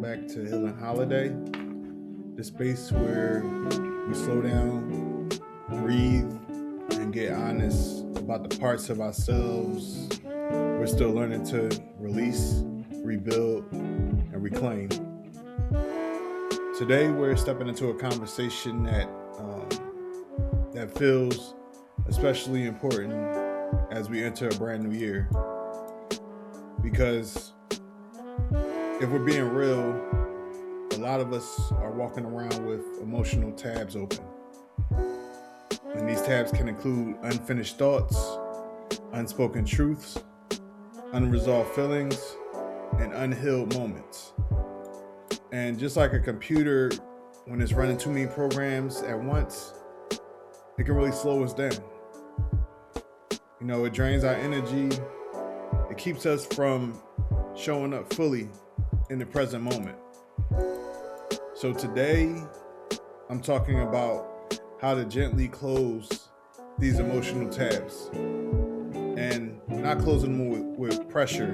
back to Holliday, the space where we slow down, breathe, and get honest about the parts of ourselves we're still learning to release, rebuild, and reclaim. Today, we're stepping into a conversation that feels especially important as we enter a brand new year. Because if we're being real, a lot of us are walking around with emotional tabs open. And these tabs can include unfinished thoughts, unspoken truths, unresolved feelings, and unhealed moments. And just like a computer, when it's running too many programs at once, it can really slow us down. It drains our energy. It keeps us from showing up fully in the present moment. So today, I'm talking about how to gently close these emotional tabs and not closing them with pressure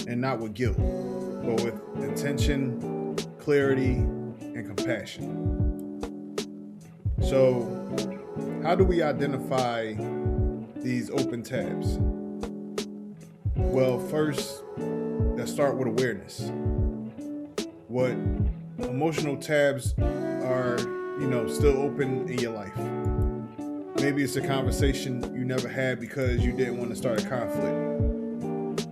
and not with guilt, but with intention, clarity, and compassion. So, how do we identify these open tabs? Well, first, let's start with awareness. What emotional tabs are, still open in your life? Maybe it's a conversation you never had because you didn't want to start a conflict.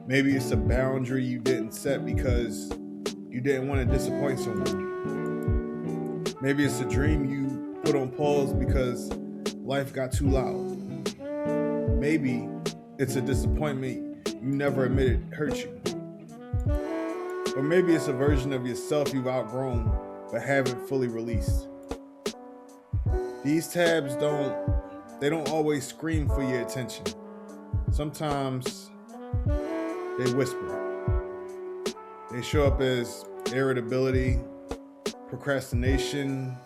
Maybe it's a boundary you didn't set because you didn't want to disappoint someone. Maybe it's a dream you put on pause because life got too loud. Maybe it's a disappointment you never admitted hurt you. Or maybe it's a version of yourself you've outgrown but haven't fully released. These tabs don't always scream for your attention. Sometimes they whisper. They show up as irritability, procrastination,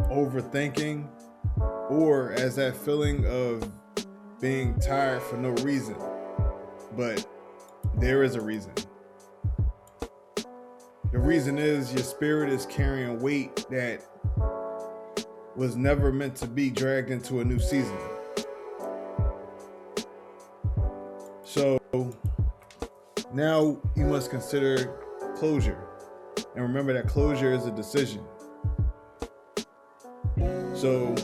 overthinking, or as that feeling of being tired for no reason. But there is a reason. The reason is your spirit is carrying weight that was never meant to be dragged into a new season. So now you must consider closure. And remember that closure is a decision. So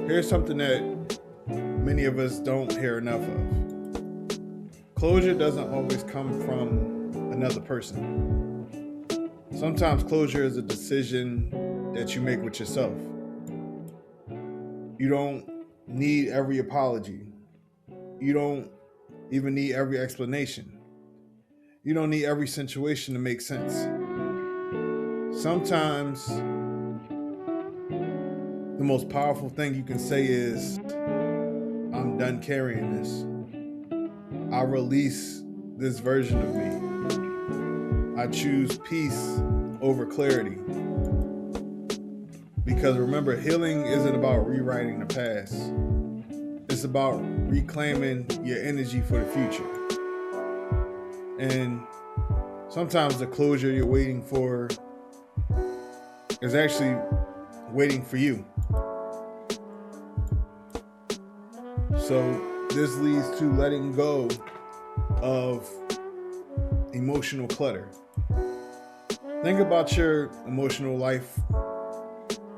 here's something that many of us don't hear enough of. Closure doesn't always come from another person. Sometimes closure is a decision that you make with yourself. You don't need every apology. You don't even need every explanation. You don't need every situation to make sense. Sometimes the most powerful thing you can say is, I'm done carrying this. I release this version of me. I choose peace over clarity. Because remember, healing isn't about rewriting the past. It's about reclaiming your energy for the future. And sometimes the closure you're waiting for is actually waiting for you. So this leads to letting go of emotional clutter. Think about your emotional life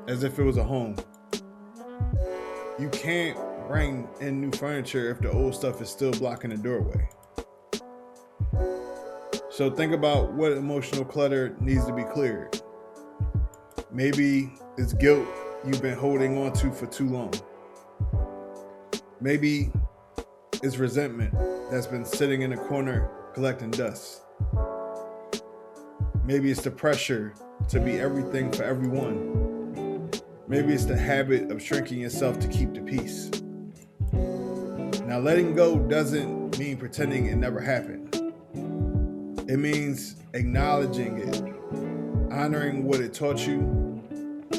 as if it was a home. You can't bring in new furniture if the old stuff is still blocking the doorway. So think about what emotional clutter needs to be cleared. Maybe it's guilt you've been holding on to for too long. Maybe it's resentment that's been sitting in a corner collecting dust. Maybe it's the pressure to be everything for everyone. Maybe it's the habit of shrinking yourself to keep the peace. Now, letting go doesn't mean pretending it never happened. It means acknowledging it, honoring what it taught you,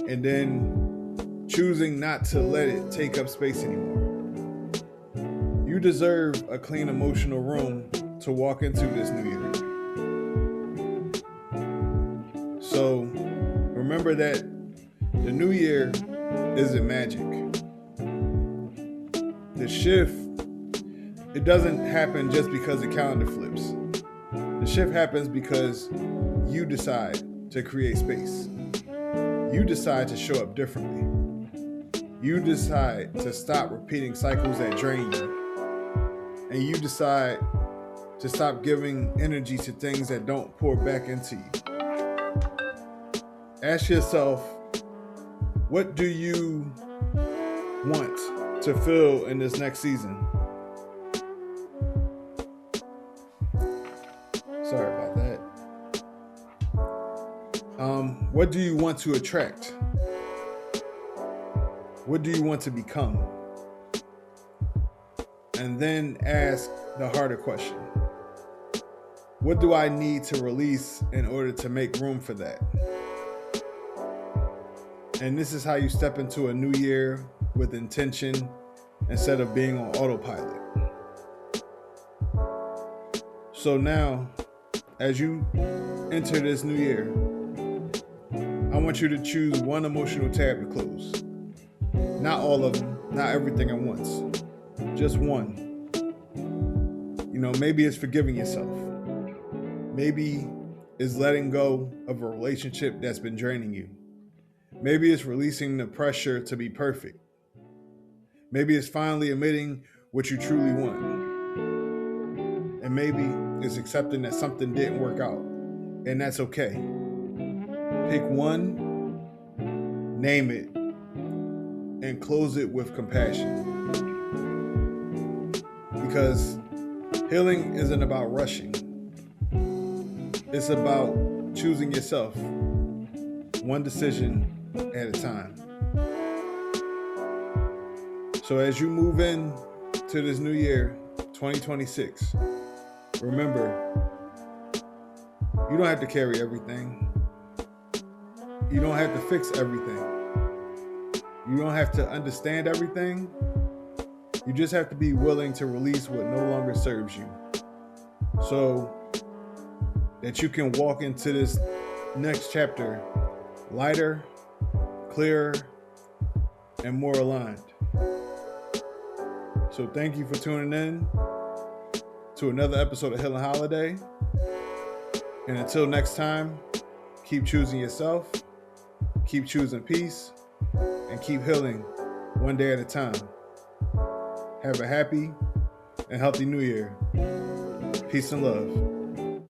and then choosing not to let it take up space anymore. You deserve a clean emotional room to walk into this new year. So remember that the new year isn't magic. The shift, it doesn't happen just because the calendar flips. The shift happens because you decide to create space. You decide to show up differently. You decide to stop repeating cycles that drain you. And you decide to stop giving energy to things that don't pour back into you. Ask yourself, what do you want to feel in this next season? Sorry about that. What do you want to attract? What do you want to become? And then ask the harder question. What do I need to release in order to make room for that? And this is how you step into a new year with intention instead of being on autopilot. So now, as you enter this new year, I want you to choose one emotional tab to close. Not all of them, not everything at once. Just one. Maybe it's forgiving yourself. Maybe it's letting go of a relationship that's been draining you. Maybe it's releasing the pressure to be perfect. Maybe it's finally admitting what you truly want. And maybe it's accepting that something didn't work out. And that's okay. Pick one, name it, and close it with compassion. Because healing isn't about rushing. It's about choosing yourself, one decision at a time. So as you move in to this new year, 2026, remember, you don't have to carry everything. You don't have to fix everything. You don't have to understand everything. You just have to be willing to release what no longer serves you, so that you can walk into this next chapter lighter, clearer, and more aligned. So thank you for tuning in to another episode of Healing Holiday. And until next time, keep choosing yourself, keep choosing peace, and keep healing one day at a time. Have a happy and healthy new year. Peace and love.